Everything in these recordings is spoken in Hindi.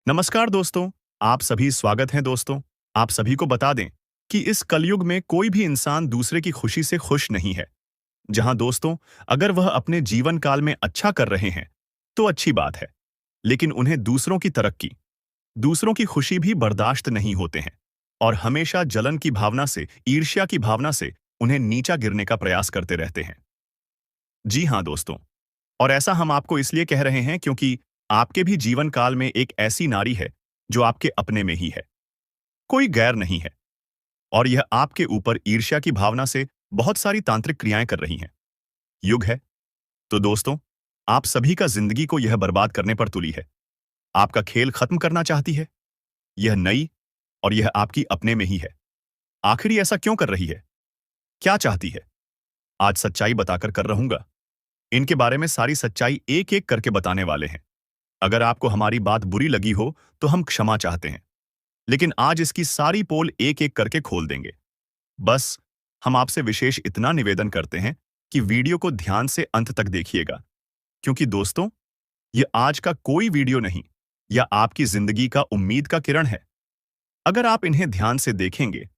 नमस्कार दोस्तों। आप सभी स्वागत हैं दोस्तों। आप सभी को बता दें कि इस कलयुग में कोई भी इंसान दूसरे की खुशी से खुश नहीं है। जहां दोस्तों, अगर वह अपने जीवन काल में अच्छा कर रहे हैं तो अच्छी बात है, लेकिन उन्हें दूसरों की तरक्की, दूसरों की खुशी भी बर्दाश्त नहीं होते हैं और हमेशा जलन की भावना से, ईर्ष्या की भावना से उन्हें नीचा गिरने का प्रयास करते रहते हैं। जी हाँ दोस्तों, और ऐसा हम आपको इसलिए कह रहे हैं क्योंकि आपके भी जीवन काल में एक ऐसी नारी है जो आपके अपने में ही है, कोई गैर नहीं है, और यह आपके ऊपर ईर्ष्या की भावना से बहुत सारी तांत्रिक क्रियाएं कर रही हैं। युग है तो दोस्तों, आप सभी का जिंदगी को यह बर्बाद करने पर तुली है, आपका खेल खत्म करना चाहती है। यह नई, और यह आपकी अपने में ही है। आखिर ये ऐसा क्यों कर रही है, क्या चाहती है? आज सच्चाई बताकर कर रहूंगा। इनके बारे में सारी सच्चाई एक एक करके बताने वाले हैं। अगर आपको हमारी बात बुरी लगी हो तो हम क्षमा चाहते हैं, लेकिन आज इसकी सारी पोल एक एक करके खोल देंगे। बस हम आपसे विशेष इतना निवेदन करते हैं कि वीडियो को ध्यान से अंत तक देखिएगा, क्योंकि दोस्तों, ये आज का कोई वीडियो नहीं, या आपकी जिंदगी का उम्मीद का किरण है। अगर आप इन्हें ध्यान से देखेंगे,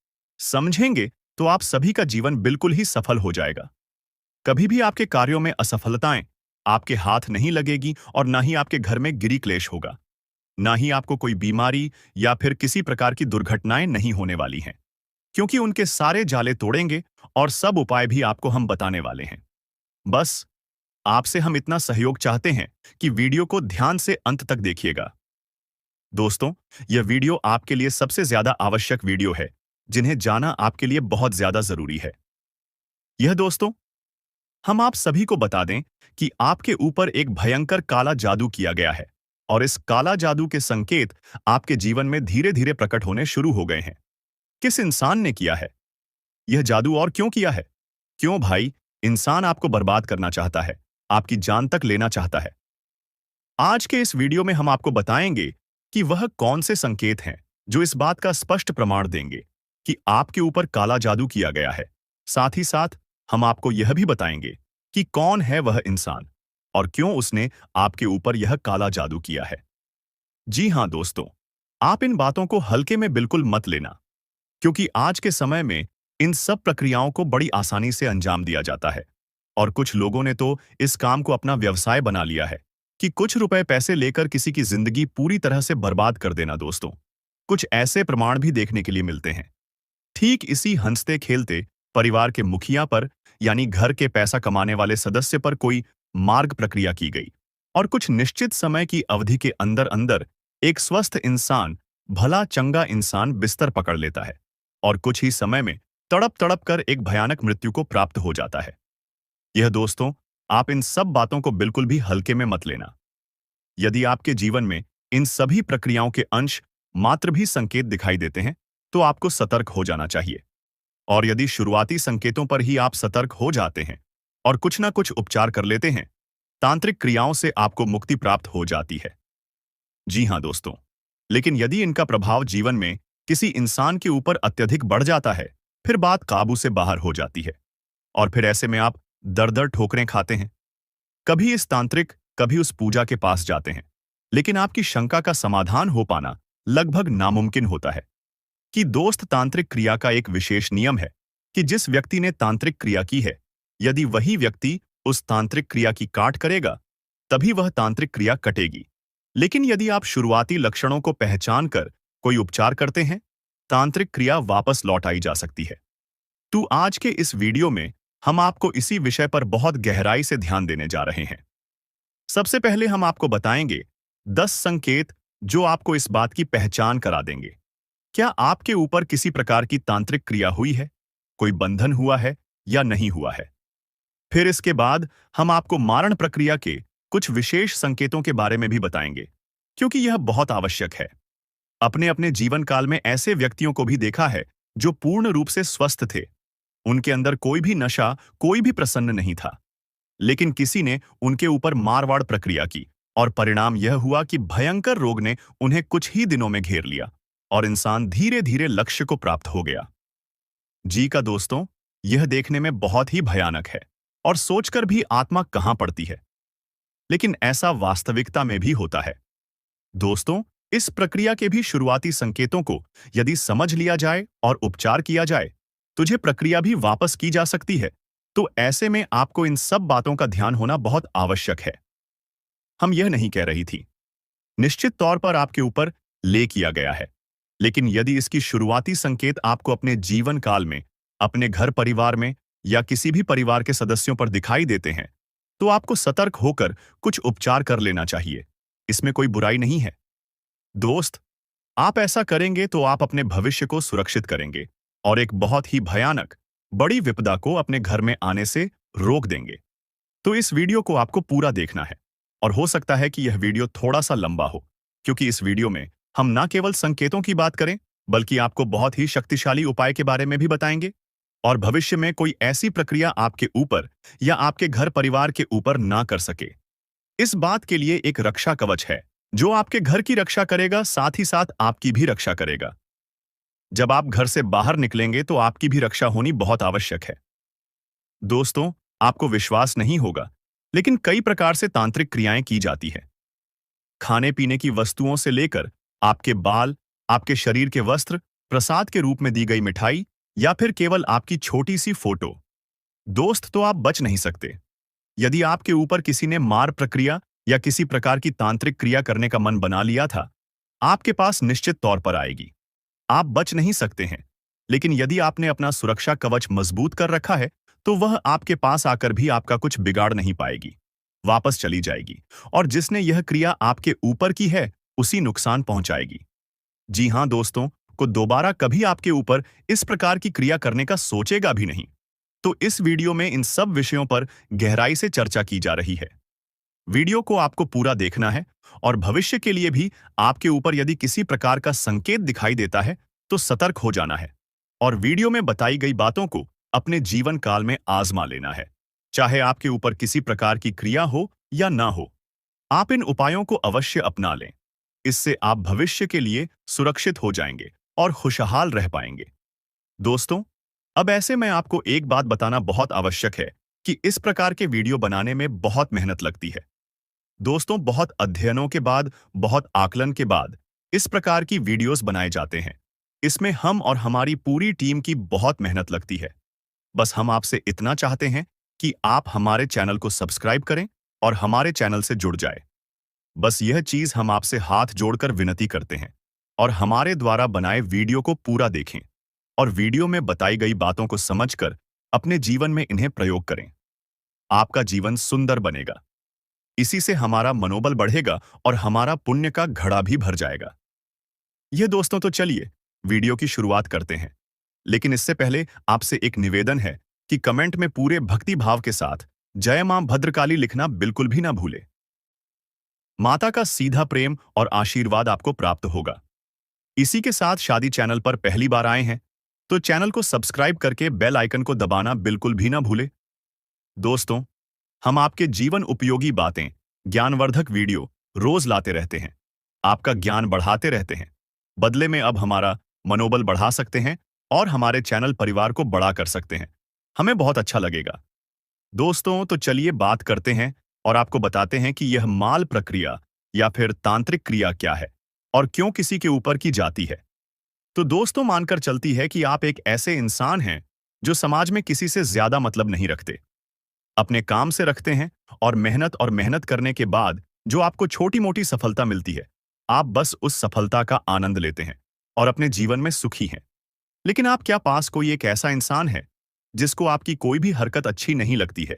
समझेंगे, तो आप सभी का जीवन बिल्कुल ही सफल हो जाएगा। कभी भी आपके कार्यों में असफलताएं आपके हाथ नहीं लगेगी, और ना ही आपके घर में गिरी क्लेश होगा। ना ही आपको कोई बीमारी या फिर किसी प्रकार की दुर्घटनाएं नहीं होने वाली हैं, क्योंकि उनके सारे जाले तोड़ेंगे और सब उपाय भी आपको हम बताने वाले हैं। बस आपसे हम इतना सहयोग चाहते हैं कि वीडियो को ध्यान से अंत तक देखिएगा। दोस्तों, यह वीडियो आपके लिए सबसे ज्यादा आवश्यक वीडियो है, जिन्हें जाना आपके लिए बहुत ज्यादा जरूरी है। यह दोस्तों, हम आप सभी को बता दें कि आपके ऊपर एक भयंकर काला जादू किया गया है, और इस काला जादू के संकेत आपके जीवन में धीरे धीरे प्रकट होने शुरू हो गए हैं। किस इंसान ने किया है यह जादू, और क्यों किया है? क्यों भाई, इंसान आपको बर्बाद करना चाहता है, आपकी जान तक लेना चाहता है। आज के इस वीडियो में हम आपको बताएंगे कि वह कौन से संकेत हैं जो इस बात का स्पष्ट प्रमाण देंगे कि आपके ऊपर काला जादू किया गया है। साथ ही साथ हम आपको यह भी बताएंगे कि कौन है वह इंसान और क्यों उसने आपके ऊपर यह काला जादू किया है। जी हाँ दोस्तों, आप इन बातों को हल्के में बिल्कुल मत लेना, क्योंकि आज के समय में इन सब प्रक्रियाओं को बड़ी आसानी से अंजाम दिया जाता है, और कुछ लोगों ने तो इस काम को अपना व्यवसाय बना लिया है कि कुछ रुपए पैसे लेकर किसी की जिंदगी पूरी तरह से बर्बाद कर देना। दोस्तों, कुछ ऐसे प्रमाण भी देखने के लिए मिलते हैं। ठीक इसी हंसते खेलते परिवार के मुखिया पर, यानी घर के पैसा कमाने वाले सदस्य पर कोई मार्ग प्रक्रिया की गई, और कुछ निश्चित समय की अवधि के अंदर अंदर एक स्वस्थ इंसान, भला चंगा इंसान बिस्तर पकड़ लेता है, और कुछ ही समय में तड़प तड़प कर एक भयानक मृत्यु को प्राप्त हो जाता है। यह दोस्तों, आप इन सब बातों को बिल्कुल भी हल्के में मत लेना। यदि आपके जीवन में इन सभी प्रक्रियाओं के अंश मात्र भी संकेत दिखाई देते हैं, तो आपको सतर्क हो जाना चाहिए। और यदि शुरुआती संकेतों पर ही आप सतर्क हो जाते हैं और कुछ ना कुछ उपचार कर लेते हैं, तांत्रिक क्रियाओं से आपको मुक्ति प्राप्त हो जाती है। जी हाँ दोस्तों, लेकिन यदि इनका प्रभाव जीवन में किसी इंसान के ऊपर अत्यधिक बढ़ जाता है, फिर बात काबू से बाहर हो जाती है, और फिर ऐसे में आप दर दर ठोकरें खाते हैं। कभी इस तांत्रिक, कभी उस पूजा के पास जाते हैं, लेकिन आपकी शंका का समाधान हो पाना लगभग नामुमकिन होता है। कि दोस्त, तांत्रिक क्रिया का एक विशेष नियम है कि जिस व्यक्ति ने तांत्रिक क्रिया की है, यदि वही व्यक्ति उस तांत्रिक क्रिया की काट करेगा, तभी वह तांत्रिक क्रिया कटेगी। लेकिन यदि आप शुरुआती लक्षणों को पहचान कर कोई उपचार करते हैं, तांत्रिक क्रिया वापस लौट आई जा सकती है। तो आज के इस वीडियो में हम आपको इसी विषय पर बहुत गहराई से ध्यान देने जा रहे हैं। सबसे पहले हम आपको बताएंगे 10 संकेत जो आपको इस बात की पहचान करा देंगे क्या आपके ऊपर किसी प्रकार की तांत्रिक क्रिया हुई है, कोई बंधन हुआ है या नहीं हुआ है। फिर इसके बाद हम आपको मारण प्रक्रिया के कुछ विशेष संकेतों के बारे में भी बताएंगे, क्योंकि यह बहुत आवश्यक है। अपने अपने जीवन काल में ऐसे व्यक्तियों को भी देखा है जो पूर्ण रूप से स्वस्थ थे, उनके अंदर कोई भी नशा, कोई भी प्रसन्न नहीं था, लेकिन किसी ने उनके ऊपर मारवाड़ प्रक्रिया की, और परिणाम यह हुआ कि भयंकर रोग ने उन्हें कुछ ही दिनों में घेर लिया, और इंसान धीरे धीरे लक्ष्य को प्राप्त हो गया। जी का दोस्तों, यह देखने में बहुत ही भयानक है, और सोचकर भी आत्मा कहां पड़ती है, लेकिन ऐसा वास्तविकता में भी होता है। दोस्तों, इस प्रक्रिया के भी शुरुआती संकेतों को यदि समझ लिया जाए और उपचार किया जाए, तुझे प्रक्रिया भी वापस की जा सकती है। तो ऐसे में आपको इन सब बातों का ध्यान होना बहुत आवश्यक है। हम यह नहीं कह रही थी, निश्चित तौर पर आपके ऊपर ले किया गया है, लेकिन यदि इसकी शुरुआती संकेत आपको अपने जीवन काल में, अपने घर परिवार में या किसी भी परिवार के सदस्यों पर दिखाई देते हैं, तो आपको सतर्क होकर कुछ उपचार कर लेना चाहिए। इसमें कोई बुराई नहीं है। दोस्त, आप ऐसा करेंगे तो आप अपने भविष्य को सुरक्षित करेंगे और एक बहुत ही भयानक, बड़ी विपदा को अपने घर में आने से रोक देंगे। तो इस वीडियो को आपको पूरा देखना है और हो सकता है कि यह वीडियो थोड़ा सा लंबा हो, क्योंकि इस वीडियो में हम ना केवल संकेतों की बात करें, बल्कि आपको बहुत ही शक्तिशाली उपाय के बारे में भी बताएंगे और भविष्य में कोई ऐसी प्रक्रिया आपके ऊपर या आपके घर परिवार के ऊपर ना कर सके। इस बात के लिए एक रक्षा कवच है जो आपके घर की रक्षा करेगा, साथ ही साथ आपकी भी रक्षा करेगा। जब आप घर से बाहर निकलेंगे तो आपकी भी रक्षा होनी बहुत आवश्यक है। दोस्तों, आपको विश्वास नहीं होगा, लेकिन कई प्रकार से तांत्रिक क्रियाएं की जाती है। खाने पीने की वस्तुओं से लेकर आपके बाल, आपके शरीर के वस्त्र, प्रसाद के रूप में दी गई मिठाई या फिर केवल आपकी छोटी सी फोटो। दोस्त, तो आप बच नहीं सकते। यदि आपके ऊपर किसी ने मार प्रक्रिया या किसी प्रकार की तांत्रिक क्रिया करने का मन बना लिया था, आपके पास निश्चित तौर पर आएगी। आप बच नहीं सकते हैं, लेकिन यदि आपने अपना सुरक्षा कवच मजबूत कर रखा है, तो वह आपके पास आकर भी आपका कुछ बिगाड़ नहीं पाएगी, वापस चली जाएगी और जिसने यह क्रिया आपके ऊपर की है, उसी नुकसान पहुंचाएगी। जी हां दोस्तों, को दोबारा कभी आपके ऊपर इस प्रकार की क्रिया करने का सोचेगा भी नहीं। तो इस वीडियो में इन सब विषयों पर गहराई से चर्चा की जा रही है। वीडियो को आपको पूरा देखना है और भविष्य के लिए भी आपके ऊपर यदि किसी प्रकार का संकेत दिखाई देता है, तो सतर्क हो जाना है और वीडियो में बताई गई बातों को अपने जीवन काल में आजमा लेना है, चाहे आपके ऊपर किसी प्रकार की क्रिया हो या ना हो। आप इन उपायों को अवश्य अपना लें। इससे आप भविष्य के लिए सुरक्षित हो जाएंगे और खुशहाल रह पाएंगे। दोस्तों, अब ऐसे में आपको एक बात बताना बहुत आवश्यक है कि इस प्रकार के वीडियो बनाने में बहुत मेहनत लगती है। दोस्तों, बहुत अध्ययनों के बाद, बहुत आकलन के बाद इस प्रकार की वीडियोस बनाए जाते हैं। इसमें हम और हमारी पूरी टीम की बहुत मेहनत लगती है। बस हम आपसे इतना चाहते हैं कि आप हमारे चैनल को सब्सक्राइब करें और हमारे चैनल से जुड़ जाए। बस यह चीज हम आपसे हाथ जोड़कर विनती करते हैं और हमारे द्वारा बनाए वीडियो को पूरा देखें और वीडियो में बताई गई बातों को समझकर अपने जीवन में इन्हें प्रयोग करें। आपका जीवन सुंदर बनेगा। इसी से हमारा मनोबल बढ़ेगा और हमारा पुण्य का घड़ा भी भर जाएगा। ये दोस्तों, तो चलिए वीडियो की शुरुआत करते हैं। लेकिन इससे पहले आपसे एक निवेदन है कि कमेंट में पूरे भक्ति भाव के साथ जय मां भद्रकाली लिखना बिल्कुल भी ना भूले। माता का सीधा प्रेम और आशीर्वाद आपको प्राप्त होगा। इसी के साथ शादी चैनल पर पहली बार आए हैं, तो चैनल को सब्सक्राइब करके बेल आइकन को दबाना बिल्कुल भी ना भूले। दोस्तों, हम आपके जीवन उपयोगी बातें, ज्ञानवर्धक वीडियो रोज लाते रहते हैं, आपका ज्ञान बढ़ाते रहते हैं। बदले में अब हमारा मनोबल बढ़ा सकते हैं और हमारे चैनल परिवार को बड़ा कर सकते हैं। हमें बहुत अच्छा लगेगा। दोस्तों, तो चलिए बात करते हैं और आपको बताते हैं कि यह माल प्रक्रिया या फिर तांत्रिक क्रिया क्या है और क्यों किसी के ऊपर की जाती है। तो दोस्तों, मानकर चलती है कि आप एक ऐसे इंसान हैं जो समाज में किसी से ज्यादा मतलब नहीं रखते, अपने काम से रखते हैं और मेहनत करने के बाद जो आपको छोटी मोटी सफलता मिलती है, आप बस उस सफलता का आनंद लेते हैं और अपने जीवन में सुखी हैं। लेकिन आप क्या पास कोई एक ऐसा इंसान है जिसको आपकी कोई भी हरकत अच्छी नहीं लगती है?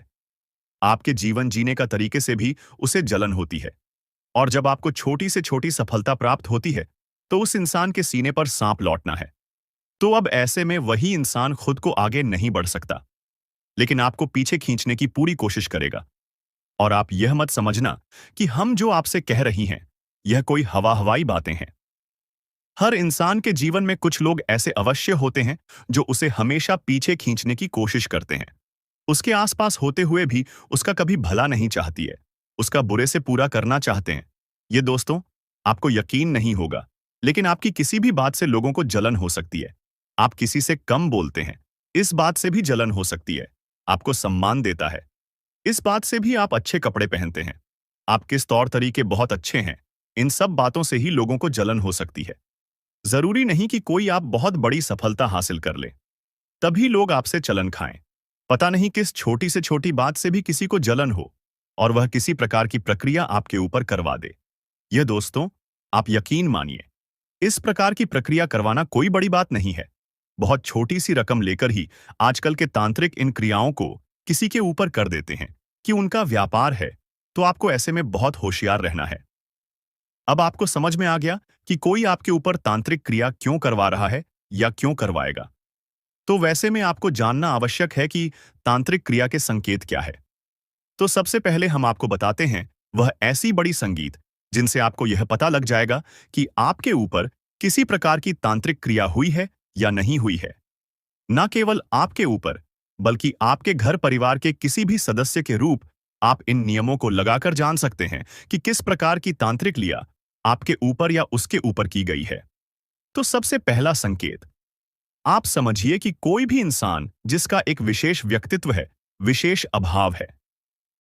आपके जीवन जीने का तरीके से भी उसे जलन होती है और जब आपको छोटी से छोटी सफलता प्राप्त होती है, तो उस इंसान के सीने पर सांप लौटना है। तो अब ऐसे में वही इंसान खुद को आगे नहीं बढ़ सकता, लेकिन आपको पीछे खींचने की पूरी कोशिश करेगा। और आप यह मत समझना कि हम जो आपसे कह रही हैं, यह कोई हवाई बातें हैं। हर इंसान के जीवन में कुछ लोग ऐसे अवश्य होते हैं जो उसे हमेशा पीछे खींचने की कोशिश करते हैं। उसके आसपास होते हुए भी उसका कभी भला नहीं चाहती है, उसका बुरे से पूरा करना चाहते हैं। ये दोस्तों, आपको यकीन नहीं होगा, लेकिन आपकी किसी भी बात से लोगों को जलन हो सकती है। आप किसी से कम बोलते हैं, इस बात से भी जलन हो सकती है। आपको सम्मान देता है, इस बात से भी आप अच्छे कपड़े पहनते हैं। आप किस तौर तरीके बहुत अच्छे हैं, इन सब बातों से ही लोगों को जलन हो सकती है। जरूरी नहीं कि कोई आप बहुत बड़ी सफलता हासिल कर ले तभी लोग आपसे चलन खाएं। पता नहीं किस छोटी से छोटी बात से भी किसी को जलन हो और वह किसी प्रकार की प्रक्रिया आपके ऊपर करवा दे। यह दोस्तों, आप यकीन मानिए, इस प्रकार की प्रक्रिया करवाना कोई बड़ी बात नहीं है। बहुत छोटी सी रकम लेकर ही आजकल के तांत्रिक इन क्रियाओं को किसी के ऊपर कर देते हैं कि उनका व्यापार है, तो आपको ऐसे में बहुत होशियार रहना है। अब आपको समझ में आ गया कि कोई आपके ऊपर तांत्रिक क्रिया क्यों करवा रहा है या क्यों करवाएगा। तो वैसे में आपको जानना आवश्यक है कि तांत्रिक क्रिया के संकेत क्या है। तो सबसे पहले हम आपको बताते हैं वह ऐसी बड़ी संगीत जिनसे आपको यह पता लग जाएगा कि आपके ऊपर किसी प्रकार की तांत्रिक क्रिया हुई है या नहीं हुई है। न केवल आपके ऊपर, बल्कि आपके घर परिवार के किसी भी सदस्य के रूप आप इन नियमों को लगाकर जान सकते हैं कि किस प्रकार की तांत्रिक क्रिया आपके ऊपर या उसके ऊपर की गई है। तो सबसे पहला संकेत, आप समझिए कि कोई भी इंसान जिसका एक विशेष व्यक्तित्व है, विशेष अभाव है,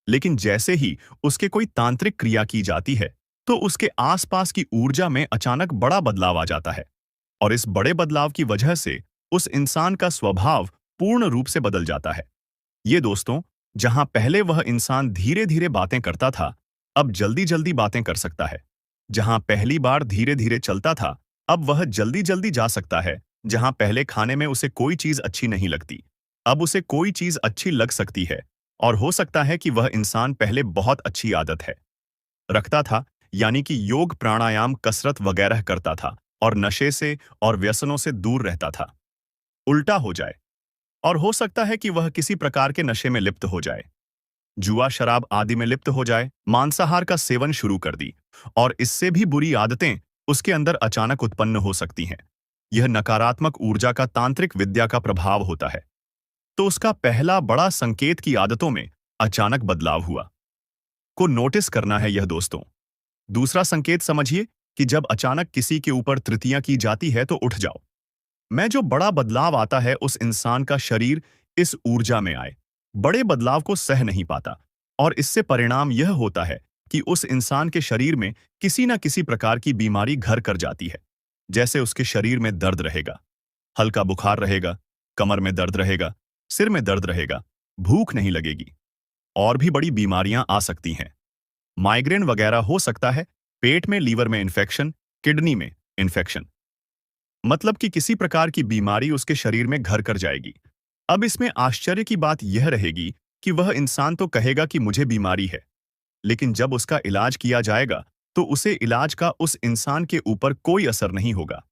लेकिन जैसे ही उसके कोई तांत्रिक क्रिया की जाती है तो उसके आसपास की ऊर्जा में अचानक बड़ा बदलाव आ जाता है और इस बड़े बदलाव की वजह से उस इंसान का स्वभाव पूर्ण रूप से बदल जाता है। ये दोस्तों, जहां पहले वह इंसान धीरे धीरे बातें करता था, अब जल्दी जल्दी बातें कर सकता है। जहां पहली बार धीरे धीरे चलता था, अब वह जल्दी जल्दी जा सकता है। जहां पहले खाने में उसे कोई चीज अच्छी नहीं लगती, अब उसे कोई चीज अच्छी लग सकती है। और हो सकता है कि वह इंसान पहले बहुत अच्छी आदत है रखता था, यानी कि योग, प्राणायाम, कसरत वगैरह करता था और नशे से और व्यसनों से दूर रहता था, उल्टा हो जाए। और हो सकता है कि वह किसी प्रकार के नशे में लिप्त हो जाए, जुआ, शराब आदि में लिप्त हो जाए, मांसाहार का सेवन शुरू कर दी और इससे भी बुरी आदतें उसके अंदर अचानक उत्पन्न हो सकती हैं। यह नकारात्मक ऊर्जा का तांत्रिक विद्या का प्रभाव होता है। तो उसका पहला बड़ा संकेत की आदतों में अचानक बदलाव हुआ को नोटिस करना है यह दोस्तों। दूसरा संकेत समझिए कि जब अचानक किसी के ऊपर तृतीया की जाती है तो उठ जाओ। मैं जो बड़ा बदलाव आता है उस इंसान का शरीर इस ऊर्जा में आए, बड़े बदलाव को सह नहीं पाता और इससे परिणाम यह होता है कि उस इंसान के शरीर में किसी न किसी प्रकार की बीमारी घर कर जाती है। जैसे उसके शरीर में दर्द रहेगा, हल्का बुखार रहेगा, कमर में दर्द रहेगा, सिर में दर्द रहेगा, भूख नहीं लगेगी, और भी बड़ी बीमारियां आ सकती हैं। माइग्रेन वगैरह हो सकता है, पेट में, लीवर में इन्फेक्शन, किडनी में इन्फेक्शन, मतलब कि किसी प्रकार की बीमारी उसके शरीर में घर कर जाएगी। अब इसमें आश्चर्य की बात यह रहेगी कि वह इंसान तो कहेगा कि मुझे बीमारी है, लेकिन जब उसका इलाज किया जाएगा तो उसे इलाज का उस इंसान के ऊपर कोई असर नहीं होगा।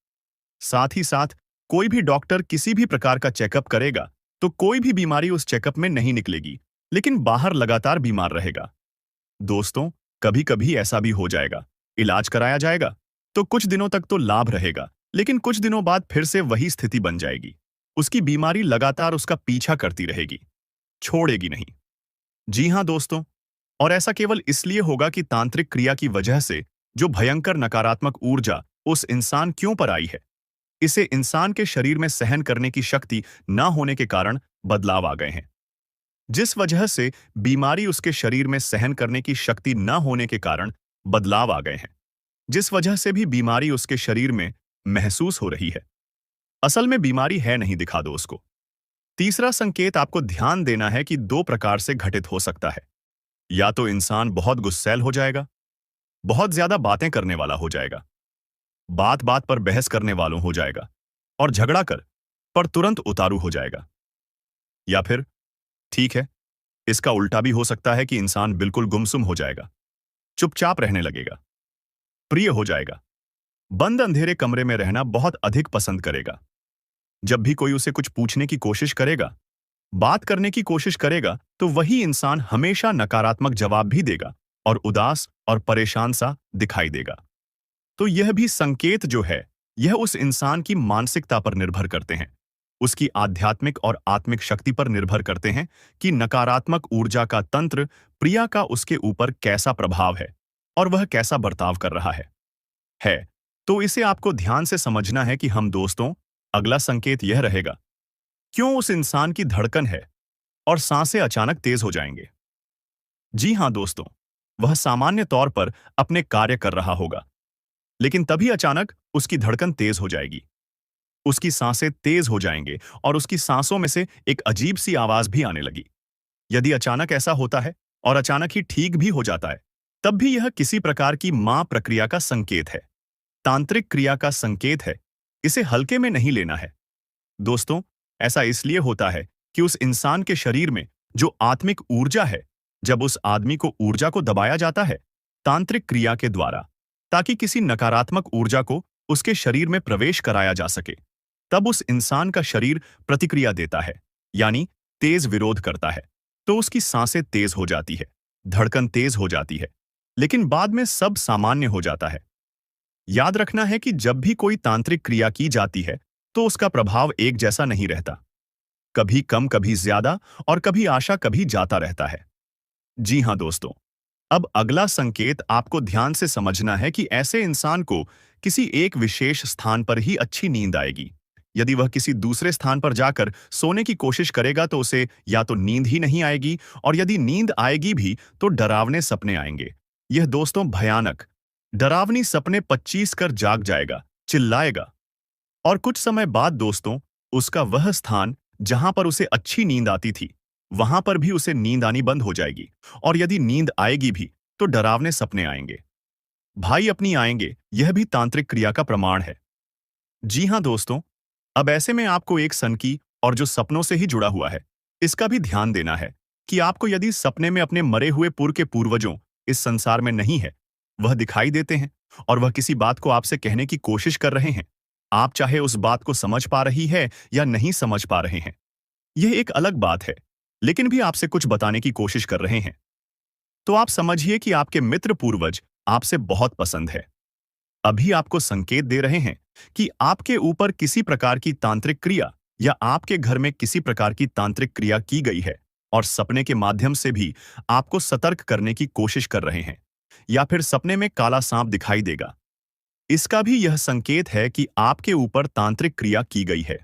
साथ ही साथ कोई भी डॉक्टर किसी भी प्रकार का चेकअप करेगा तो कोई भी बीमारी उस चेकअप में नहीं निकलेगी, लेकिन बाहर लगातार बीमार रहेगा। दोस्तों, कभी कभी ऐसा भी हो जाएगा, इलाज कराया जाएगा तो कुछ दिनों तक तो लाभ रहेगा, लेकिन कुछ दिनों बाद फिर से वही स्थिति बन जाएगी। उसकी बीमारी लगातार उसका पीछा करती रहेगी, छोड़ेगी नहीं। जी हां दोस्तों, और ऐसा केवल इसलिए होगा कि तांत्रिक क्रिया की वजह से जो भयंकर नकारात्मक ऊर्जा उस इंसान क्यों पर आई है, इसे इंसान के शरीर में सहन करने की शक्ति ना होने के कारण बदलाव आ गए हैं। जिस वजह से बीमारी उसके शरीर में सहन करने की शक्ति न होने के कारण बदलाव आ गए हैं, जिस वजह से भी बीमारी उसके शरीर में महसूस हो रही है। असल में बीमारी है नहीं, दिखा दो उसको। तीसरा संकेत आपको ध्यान देना है कि दो प्रकार से घटित हो सकता है। या तो इंसान बहुत गुस्सैल हो जाएगा, बहुत ज्यादा बातें करने वाला हो जाएगा, बात बात पर बहस करने वालों हो जाएगा और झगड़ा कर पर तुरंत उतारू हो जाएगा। या फिर ठीक है, इसका उल्टा भी हो सकता है कि इंसान बिल्कुल गुमसुम हो जाएगा, चुपचाप रहने लगेगा, प्रिय हो जाएगा, बंद अंधेरे कमरे में रहना बहुत अधिक पसंद करेगा। जब भी कोई उसे कुछ पूछने की कोशिश करेगा, बात करने की कोशिश करेगा, तो वही इंसान हमेशा नकारात्मक जवाब भी देगा और उदास और परेशान सा दिखाई देगा। तो यह भी संकेत जो है, यह उस इंसान की मानसिकता पर निर्भर करते हैं, उसकी आध्यात्मिक और आत्मिक शक्ति पर निर्भर करते हैं कि नकारात्मक ऊर्जा का तंत्र प्रिया का उसके ऊपर कैसा प्रभाव है और वह कैसा बर्ताव कर रहा है। तो इसे आपको ध्यान से समझना है कि हम दोस्तों, अगला संकेत यह रहेगा, क्यों उस इंसान की धड़कन है और सांसें अचानक तेज हो जाएंगे। जी हां दोस्तों, वह सामान्य तौर पर अपने कार्य कर रहा होगा, लेकिन तभी अचानक उसकी धड़कन तेज हो जाएगी, उसकी सांसें तेज हो जाएंगे और उसकी सांसों में से एक अजीब सी आवाज भी आने लगी। यदि अचानक ऐसा होता है और अचानक ही ठीक भी हो जाता है, तब भी यह किसी प्रकार की मां प्रक्रिया का संकेत है, तांत्रिक क्रिया का संकेत है। इसे हल्के में नहीं लेना है। दोस्तों, ऐसा इसलिए होता है कि उस इंसान के शरीर में जो आत्मिक ऊर्जा है, जब उस आदमी को ऊर्जा को दबाया जाता है तांत्रिक क्रिया के द्वारा, ताकि किसी नकारात्मक ऊर्जा को उसके शरीर में प्रवेश कराया जा सके, तब उस इंसान का शरीर प्रतिक्रिया देता है, यानी तेज विरोध करता है। तो उसकी सांसें तेज हो जाती है, धड़कन तेज हो जाती है, लेकिन बाद में सब सामान्य हो जाता है। याद रखना है कि जब भी कोई तांत्रिक क्रिया की जाती है, तो उसका प्रभाव एक जैसा नहीं रहता। कभी कम, कभी ज्यादा, और कभी आशा, कभी जाता रहता है। जी हाँ दोस्तों, अब अगला संकेत आपको ध्यान से समझना है कि ऐसे इंसान को किसी एक विशेष स्थान पर ही अच्छी नींद आएगी। यदि वह किसी दूसरे स्थान पर जाकर सोने की कोशिश करेगा तो उसे या तो नींद ही नहीं आएगी, और यदि नींद आएगी भी तो डरावने सपने आएंगे। यह दोस्तों भयानक डरावनी सपने 25 कर जाग जाएगा, चिल्लाएगा, और कुछ समय बाद दोस्तों उसका वह स्थान जहां पर उसे अच्छी नींद आती थी, वहां पर भी उसे नींद आनी बंद हो जाएगी, और यदि नींद आएगी भी तो डरावने सपने आएंगे। भाई अपनी आएंगे, यह भी तांत्रिक क्रिया का प्रमाण है। जी हां दोस्तों, अब ऐसे में आपको एक सनकी और जो सपनों से ही जुड़ा हुआ है, इसका भी ध्यान देना है कि आपको यदि सपने में अपने मरे हुए पूर्व के पूर्वजों इस संसार में नहीं है, वह दिखाई देते हैं और वह किसी बात को आपसे कहने की कोशिश कर रहे हैं, आप चाहे उस बात को समझ पा रही है या नहीं समझ पा रहे हैं, यह एक अलग बात है, लेकिन भी आपसे कुछ बताने की कोशिश कर रहे हैं, तो आप समझिए कि आपके मित्र पूर्वज आपसे बहुत पसंद है। अभी आपको संकेत दे रहे हैं कि आपके ऊपर किसी प्रकार की तांत्रिक क्रिया या आपके घर में किसी प्रकार की तांत्रिक क्रिया की गई है, और सपने के माध्यम से भी आपको सतर्क करने की कोशिश कर रहे हैं, या फिर सपने में काला सांप दिखाई देगा। इसका भी यह संकेत है कि आपके ऊपर तांत्रिक क्रिया की गई है।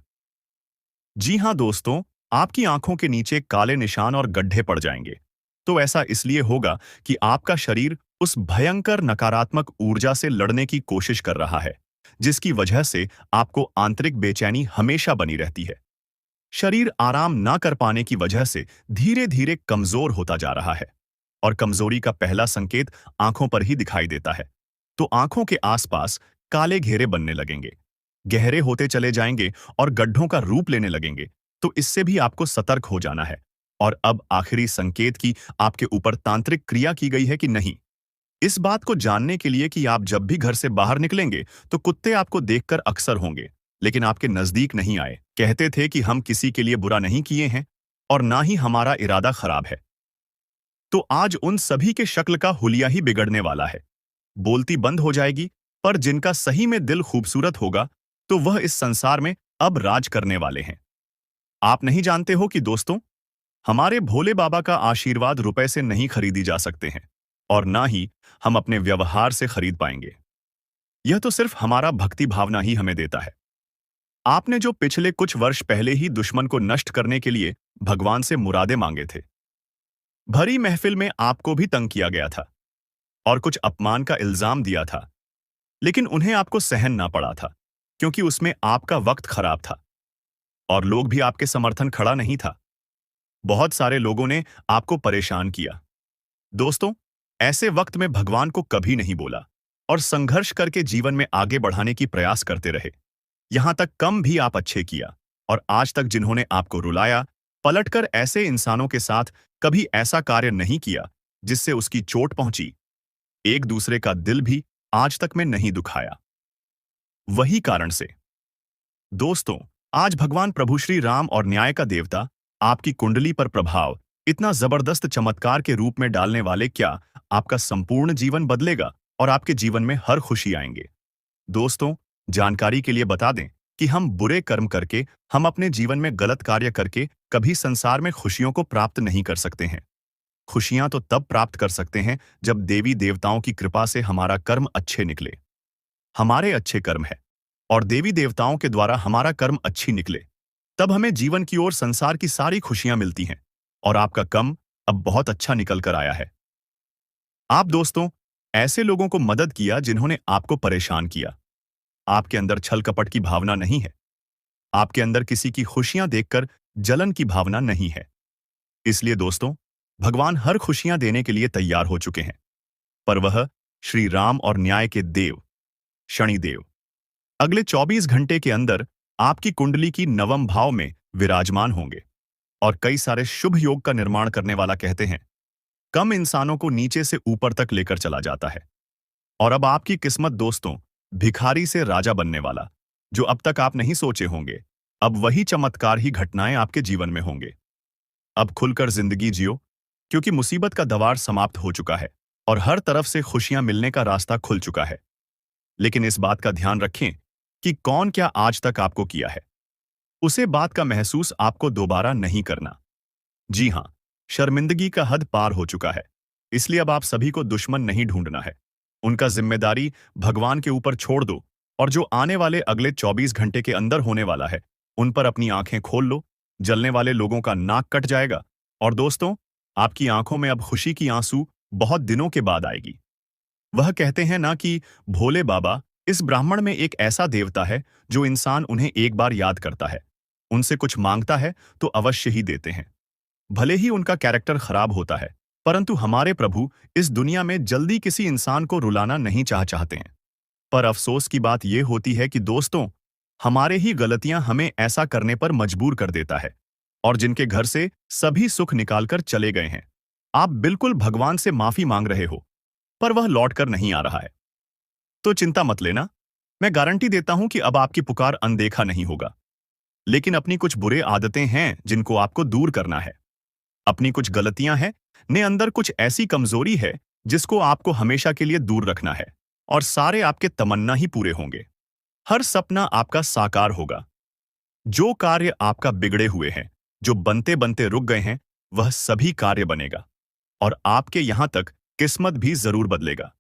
जी हां दोस्तों, आपकी आंखों के नीचे काले निशान और गड्ढे पड़ जाएंगे। तो ऐसा इसलिए होगा कि आपका शरीर उस भयंकर नकारात्मक ऊर्जा से लड़ने की कोशिश कर रहा है, जिसकी वजह से आपको आंतरिक बेचैनी हमेशा बनी रहती है। शरीर आराम ना कर पाने की वजह से धीरे धीरे कमजोर होता जा रहा है, और कमजोरी का पहला संकेत आंखों पर ही दिखाई देता है। तो आंखों के आसपास काले घेरे बनने लगेंगे, गहरे होते चले जाएंगे और गड्ढों का रूप लेने लगेंगे। तो इससे भी आपको सतर्क हो जाना है। और अब आखिरी संकेत कि आपके ऊपर तांत्रिक क्रिया की गई है कि नहीं, इस बात को जानने के लिए कि आप जब भी घर से बाहर निकलेंगे तो कुत्ते आपको देखकर अक्सर होंगे, लेकिन आपके नजदीक नहीं आए। कहते थे कि हम किसी के लिए बुरा नहीं किए हैं और ना ही हमारा इरादा खराब है। तो आज उन सभी के शक्ल का हुलिया ही बिगड़ने वाला है। बोलती बंद हो जाएगी, पर जिनका सही में दिल खूबसूरत होगा, तो वह इस संसार में अब राज करने वाले हैं। आप नहीं जानते हो कि दोस्तों, हमारे भोले बाबा का आशीर्वाद रुपए से नहीं खरीदी जा सकते हैं, और ना ही हम अपने व्यवहार से खरीद पाएंगे। यह तो सिर्फ हमारा भक्ति भावना ही हमें देता है। आपने जो पिछले कुछ वर्ष पहले ही दुश्मन को नष्ट करने के लिए भगवान से मुरादे मांगे थे, भरी महफिल में आपको भी तंग किया गया था और कुछ अपमान का इल्जाम दिया था, लेकिन उन्हें आपको सहन ना पड़ा था, क्योंकि उसमें आपका वक्त खराब था और लोग भी आपके समर्थन खड़ा नहीं था। बहुत सारे लोगों ने आपको परेशान किया। दोस्तों, ऐसे वक्त में भगवान को कभी नहीं बोला और संघर्ष करके जीवन में आगे बढ़ाने की प्रयास करते रहे। यहां तक कम भी आप अच्छे किया, और आज तक जिन्होंने आपको रुलाया, पलटकर ऐसे इंसानों के साथ कभी ऐसा कार्य नहीं किया जिससे उसकी चोट पहुंची। एक दूसरे का दिल भी आज तक में नहीं दुखाया। वही कारण से दोस्तों, आज भगवान प्रभु श्री राम और न्याय का देवता आपकी कुंडली पर प्रभाव इतना जबरदस्त चमत्कार के रूप में डालने वाले, क्या आपका संपूर्ण जीवन बदलेगा और आपके जीवन में हर खुशी आएंगे। दोस्तों, जानकारी के लिए बता दें कि हम बुरे कर्म करके, हम अपने जीवन में गलत कार्य करके कभी संसार में खुशियों को प्राप्त नहीं कर सकते हैं। खुशियां तो तब प्राप्त कर सकते हैं जब देवी देवताओं की कृपा से हमारा कर्म अच्छे निकले, हमारे अच्छे कर्म है, और देवी देवताओं के द्वारा हमारा कर्म अच्छी निकले, तब हमें जीवन की ओर संसार की सारी खुशियां मिलती हैं। और आपका कर्म अब बहुत अच्छा निकल कर आया है। आप दोस्तों, ऐसे लोगों को मदद किया जिन्होंने आपको परेशान किया। आपके अंदर छल कपट की भावना नहीं है। आपके अंदर किसी की खुशियां देखकर जलन की भावना नहीं है। इसलिए दोस्तों, भगवान हर खुशियां देने के लिए तैयार हो चुके हैं, पर वह श्री राम और न्याय के देव शनिदेव अगले 24 घंटे के अंदर आपकी कुंडली की नवम भाव में विराजमान होंगे और कई सारे शुभ योग का निर्माण करने वाला कहते हैं कम इंसानों को नीचे से ऊपर तक लेकर चला जाता है। और अब आपकी किस्मत दोस्तों, भिखारी से राजा बनने वाला, जो अब तक आप नहीं सोचे होंगे, अब वही चमत्कार ही घटनाएं आपके जीवन में होंगे। अब खुलकर जिंदगी जियो, क्योंकि मुसीबत का दवार समाप्त हो चुका है और हर तरफ से खुशियां मिलने का रास्ता खुल चुका है। लेकिन इस बात का ध्यान रखें कि कौन क्या आज तक आपको किया है, उसे बात का महसूस आपको दोबारा नहीं करना। जी हां, शर्मिंदगी का हद पार हो चुका है। इसलिए अब आप सभी को दुश्मन नहीं ढूंढना है। उनका जिम्मेदारी भगवान के ऊपर छोड़ दो और जो आने वाले अगले 24 घंटे के अंदर होने वाला है, उन पर अपनी आंखें खोल लो। जलने वाले लोगों का नाक कट जाएगा और दोस्तों, आपकी आंखों में अब खुशी की आंसू बहुत दिनों के बाद आएगी। वह कहते हैं ना कि भोले बाबा, इस ब्राह्मण में एक ऐसा देवता है जो इंसान उन्हें एक बार याद करता है, उनसे कुछ मांगता है तो अवश्य ही देते हैं। भले ही उनका कैरेक्टर खराब होता है, परंतु हमारे प्रभु इस दुनिया में जल्दी किसी इंसान को रुलाना नहीं चाहते हैं। पर अफसोस की बात यह होती है कि दोस्तों, हमारे ही गलतियां हमें ऐसा करने पर मजबूर कर देता है। और जिनके घर से सभी सुख निकालकर चले गए हैं, आप बिल्कुल भगवान से माफी मांग रहे हो, पर वह लौटकर नहीं आ रहा है। तो चिंता मत लेना, मैं गारंटी देता हूं कि अब आपकी पुकार अनदेखा नहीं होगा। लेकिन अपनी कुछ बुरे आदतें हैं जिनको आपको दूर करना है। अपनी कुछ गलतियां हैं, ने अंदर कुछ ऐसी कमजोरी है जिसको आपको हमेशा के लिए दूर रखना है, और सारे आपके तमन्ना ही पूरे होंगे। हर सपना आपका साकार होगा। जो कार्य आपका बिगड़े हुए हैं, जो बनते बनते रुक गए हैं, वह सभी कार्य बनेगा। और आपके यहां तक किस्मत भी जरूर बदलेगा।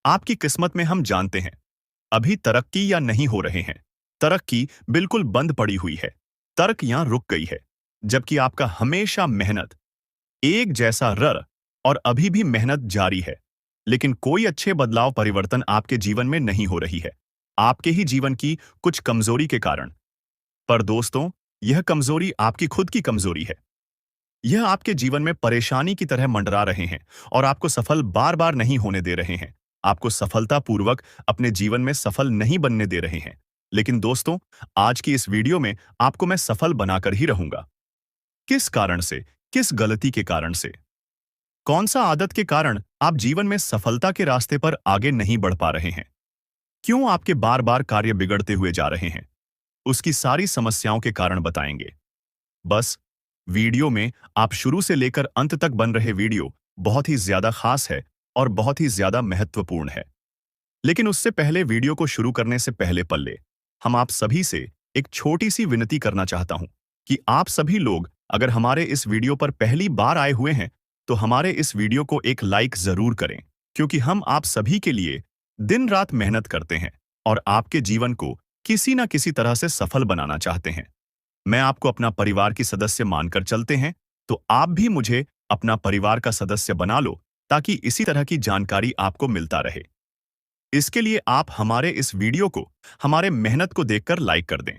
आपकी किस्मत में हम जानते हैं, अभी तरक्की या नहीं हो रहे हैं। तरक्की बिल्कुल बंद पड़ी हुई है, तर्क यहां रुक गई है। जबकि आपका हमेशा मेहनत एक जैसा और अभी भी मेहनत जारी है। लेकिन कोई अच्छे बदलाव परिवर्तन आपके जीवन में नहीं हो रही है, आपके ही जीवन की कुछ कमजोरी के कारण। पर दोस्तों, यह कमजोरी आपकी खुद की कमजोरी है। यह आपके जीवन में परेशानी की तरह मंडरा रहे हैं और आपको सफल बार बार नहीं होने दे रहे हैं। आपको सफलतापूर्वक अपने जीवन में सफल नहीं बनने दे रहे हैं। लेकिन दोस्तों, आज की इस वीडियो में आपको मैं सफल बनाकर ही रहूंगा। किस कारण से, किस गलती के कारण से, कौन सा आदत के कारण आप जीवन में सफलता के रास्ते पर आगे नहीं बढ़ पा रहे हैं, क्यों आपके बार बार कार्य बिगड़ते हुए जा रहे हैं, उसकी सारी समस्याओं के कारण बताएंगे। बस वीडियो में आप शुरू से लेकर अंत तक बन रहे वीडियो बहुत ही ज्यादा खास है और बहुत ही ज्यादा महत्वपूर्ण है। लेकिन उससे पहले, वीडियो को शुरू करने से पहले हम आप सभी से एक छोटी सी विनती करना चाहता हूं कि आप सभी लोग अगर हमारे इस वीडियो पर पहली बार आए हुए हैं तो हमारे इस वीडियो को एक लाइक जरूर करें, क्योंकि हम आप सभी के लिए दिन रात मेहनत करते हैं और आपके जीवन को किसी न किसी तरह से सफल बनाना चाहते हैं। मैं आपको अपना परिवार की सदस्य मानकर चलते हैं, तो आप भी मुझे अपना परिवार का सदस्य बना लो, ताकि इसी तरह की जानकारी आपको मिलता रहे। इसके लिए आप हमारे इस वीडियो को, हमारे मेहनत को देखकर लाइक कर दें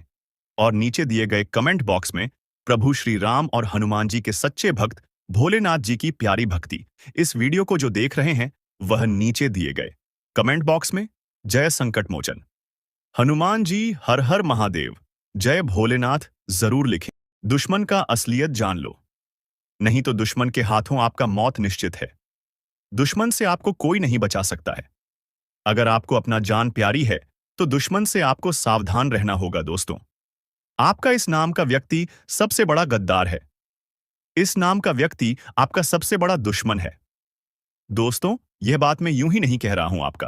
और नीचे दिए गए कमेंट बॉक्स में प्रभु श्री राम और हनुमान जी के सच्चे भक्त भोलेनाथ जी की प्यारी भक्ति, इस वीडियो को जो देख रहे हैं, वह नीचे दिए गए कमेंट बॉक्स में जय संकट मोचन, हनुमान जी हर हर महादेव, जय भोलेनाथ जरूर लिखें। दुश्मन का असलियत जान लो, नहीं तो दुश्मन के हाथों आपका मौत निश्चित है। दुश्मन से आपको कोई नहीं बचा सकता है। अगर आपको अपना जान प्यारी है तो दुश्मन से आपको सावधान रहना होगा। दोस्तों, आपका इस नाम का व्यक्ति सबसे बड़ा गद्दार है। इस नाम का व्यक्ति आपका सबसे बड़ा दुश्मन है। दोस्तों, यह बात मैं यूं ही नहीं कह रहा हूं। आपका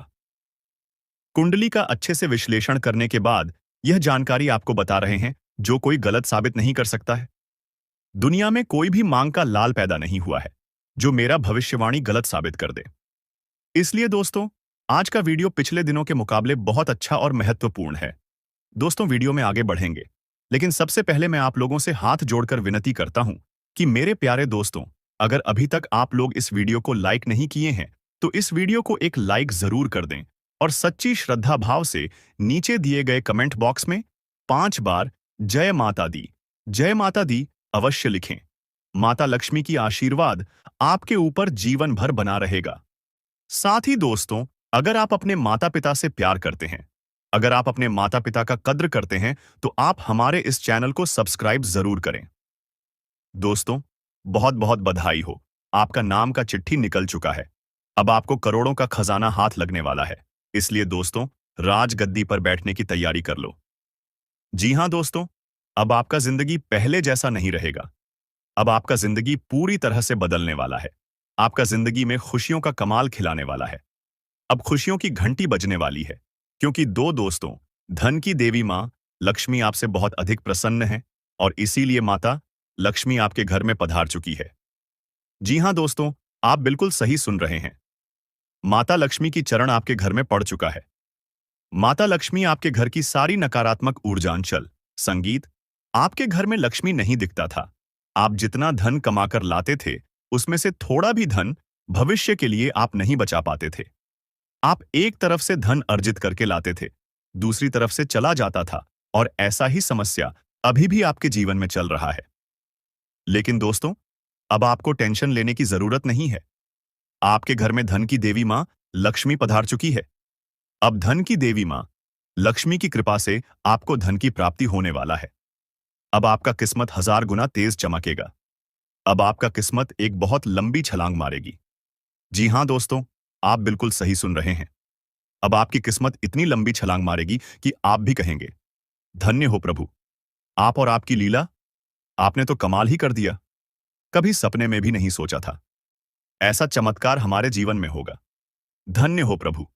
कुंडली का अच्छे से विश्लेषण करने के बाद यह जानकारी आपको बता रहे हैं, जो कोई गलत साबित नहीं कर सकता है। दुनिया में कोई भी मांग का लाल पैदा नहीं हुआ है जो मेरा भविष्यवाणी गलत साबित कर दे। इसलिए दोस्तों, आज का वीडियो पिछले दिनों के मुकाबले बहुत अच्छा और महत्वपूर्ण है। दोस्तों, वीडियो में आगे बढ़ेंगे, लेकिन सबसे पहले मैं आप लोगों से हाथ जोड़कर विनती करता हूं कि मेरे प्यारे दोस्तों, अगर अभी तक आप लोग इस वीडियो को लाइक नहीं किए हैं तो इस वीडियो को एक लाइक जरूर कर दें और सच्ची श्रद्धा भाव से नीचे दिए गए कमेंट बॉक्स में 5 बार जय माता दी अवश्य लिखें। माता लक्ष्मी की आशीर्वाद आपके ऊपर जीवन भर बना रहेगा। साथ ही दोस्तों, अगर आप अपने माता पिता से प्यार करते हैं, अगर आप अपने माता पिता का कद्र करते हैं, तो आप हमारे इस चैनल को सब्सक्राइब जरूर करें। दोस्तों, बहुत बहुत बधाई हो, आपका नाम का चिट्ठी निकल चुका है। अब आपको करोड़ों का खजाना हाथ लगने वाला है। इसलिए दोस्तों, राजगद्दी पर बैठने की तैयारी कर लो। जी हां दोस्तों, अब आपका जिंदगी पहले जैसा नहीं रहेगा। अब आपका जिंदगी पूरी तरह से बदलने वाला है। आपका जिंदगी में खुशियों का कमाल खिलाने वाला है। अब खुशियों की घंटी बजने वाली है, क्योंकि दोस्तों, धन की देवी मां लक्ष्मी आपसे बहुत अधिक प्रसन्न है और इसीलिए माता लक्ष्मी आपके घर में पधार चुकी है। जी हां दोस्तों, आप बिल्कुल सही सुन रहे हैं। माता लक्ष्मी की चरण आपके घर में पड़ चुका है। माता लक्ष्मी आपके घर की सारी नकारात्मक ऊर्जांचल संगीत। आपके घर में लक्ष्मी नहीं दिखता था। आप जितना धन कमाकर लाते थे, उसमें से थोड़ा भी धन भविष्य के लिए आप नहीं बचा पाते थे। आप एक तरफ से धन अर्जित करके लाते थे, दूसरी तरफ से चला जाता था, और ऐसा ही समस्या अभी भी आपके जीवन में चल रहा है। लेकिन दोस्तों, अब आपको टेंशन लेने की जरूरत नहीं है। आपके घर में धन की देवी मां लक्ष्मी पधार चुकी है। अब धन की देवी मां लक्ष्मी की कृपा से आपको धन की प्राप्ति होने वाला है। अब आपका किस्मत 1000 गुना तेज चमकेगा। अब आपका किस्मत एक बहुत लंबी छलांग मारेगी। जी हां दोस्तों, आप बिल्कुल सही सुन रहे हैं। अब आपकी किस्मत इतनी लंबी छलांग मारेगी कि आप भी कहेंगे, धन्य हो प्रभु, आप और आपकी लीला, आपने तो कमाल ही कर दिया। कभी सपने में भी नहीं सोचा था ऐसा चमत्कार हमारे जीवन में होगा। धन्य हो प्रभु,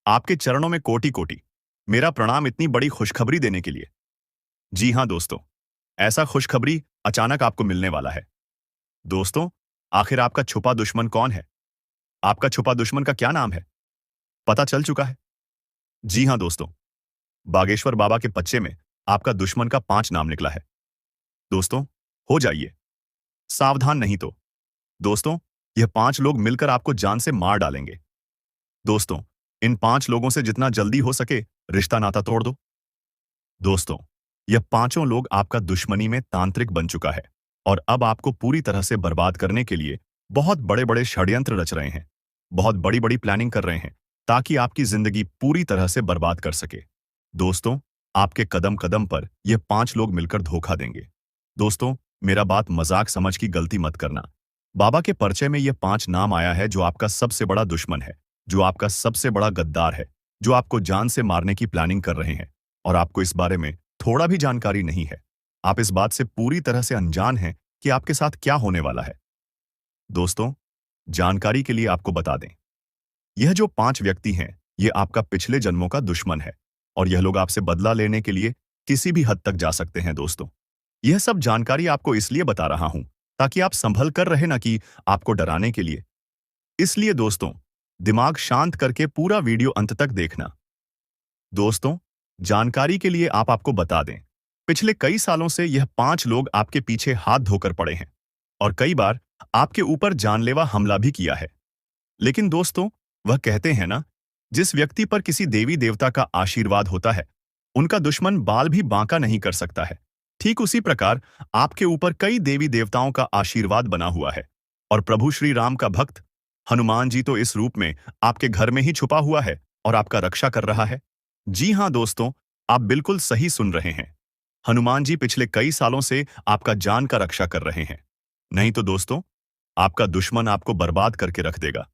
आपके चरणों में कोटि कोटि मेरा प्रणाम इतनी बड़ी खुशखबरी देने के लिए। जी हां दोस्तों, ऐसा खुशखबरी अचानक आपको मिलने वाला है। दोस्तों, आखिर आपका छुपा दुश्मन कौन है? आपका छुपा दुश्मन का क्या नाम है? पता चल चुका है? जी हां दोस्तों, बागेश्वर बाबा के पच्चे में आपका दुश्मन का 5 नाम निकला है। दोस्तों, हो जाइए सावधान, नहीं तो दोस्तों, यह 5 लोग मिलकर आपको जान से मार डालेंगे। दोस्तों, इन 5 लोगों से जितना जल्दी हो सके रिश्ता नाता तोड़ दो। दोस्तों, यह पांचों लोग आपका दुश्मनी में तांत्रिक बन चुका है और अब आपको पूरी तरह से बर्बाद करने के लिए बहुत बड़े-बड़े षड्यंत्र रच रहे हैं, बहुत बड़ी-बड़ी प्लानिंग कर रहे हैं, ताकि आपकी जिंदगी पूरी तरह से बर्बाद कर सके। दोस्तों, आपके कदम-कदम पर यह 5 लोग मिलकर धोखा देंगे। दोस्तों, मेरा बात मजाक समझ की गलती मत करना। बाबा के पर्चे में यह 5 नाम आया है जो आपका सबसे बड़ा दुश्मन है, जो आपका सबसे बड़ा गद्दार है, जो आपको जान से मारने की प्लानिंग कर रहे हैं, और आपको इस बारे में थोड़ा भी जानकारी नहीं है। आप इस बात से पूरी तरह से अनजान हैं कि आपके साथ क्या होने वाला है। दोस्तों, जानकारी के लिए आपको बता दें, यह जो 5 व्यक्ति हैं, ये आपका पिछले जन्मों का दुश्मन है और यह लोग आपसे बदला लेने के लिए किसी भी हद तक जा सकते हैं। दोस्तों, यह सब जानकारी आपको इसलिए बता रहा हूं ताकि आप संभल कर रहे, ना कि आपको डराने के लिए। इसलिए दोस्तों, दिमाग शांत करके पूरा वीडियो अंत तक देखना। दोस्तों, जानकारी के लिए आपको बता दें, पिछले कई सालों से यह 5 लोग आपके पीछे हाथ धोकर पड़े हैं और कई बार आपके ऊपर जानलेवा हमला भी किया है। लेकिन दोस्तों, वह कहते हैं ना, जिस व्यक्ति पर किसी देवी देवता का आशीर्वाद होता है, उनका दुश्मन बाल भी बांका नहीं कर सकता है। ठीक उसी प्रकार आपके ऊपर कई देवी देवताओं का आशीर्वाद बना हुआ है और प्रभु श्री राम का भक्त हनुमान जी तो इस रूप में आपके घर में ही छुपा हुआ है और आपका रक्षा कर रहा है। जी हां दोस्तों, आप बिल्कुल सही सुन रहे हैं। हनुमान जी पिछले कई सालों से आपका जान का रक्षा कर रहे हैं। नहीं तो दोस्तों, आपका दुश्मन आपको बर्बाद करके रख देगा,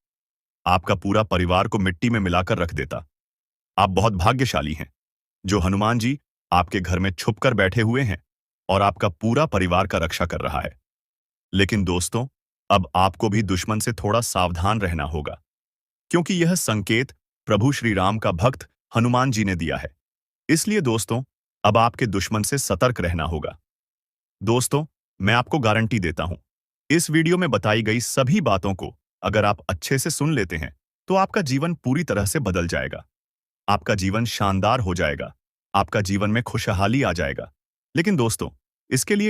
आपका पूरा परिवार को मिट्टी में मिलाकर रख देता। आप बहुत भाग्यशाली हैं जो हनुमान जी आपके घर में छुपकर बैठे हुए हैं और आपका पूरा परिवार का रक्षा कर रहा है। लेकिन दोस्तों, अब आपको भी दुश्मन से थोड़ा सावधान रहना होगा, क्योंकि यह संकेत प्रभु श्री राम का भक्त हनुमान जी ने दिया है। इसलिए दोस्तों, अब आपके दुश्मन से सतर्क रहना होगा। दोस्तों, मैं आपको गारंटी देता हूं, इस वीडियो में बताई गई सभी बातों को अगर आप अच्छे से सुन लेते हैं, तो आपका जीवन पूरी तरह से बदल जाएगा। आपका जीवन शानदार हो जाएगा, आपका जीवन में खुशहाली आ जाएगा। लेकिन दोस्तों, इसके लिए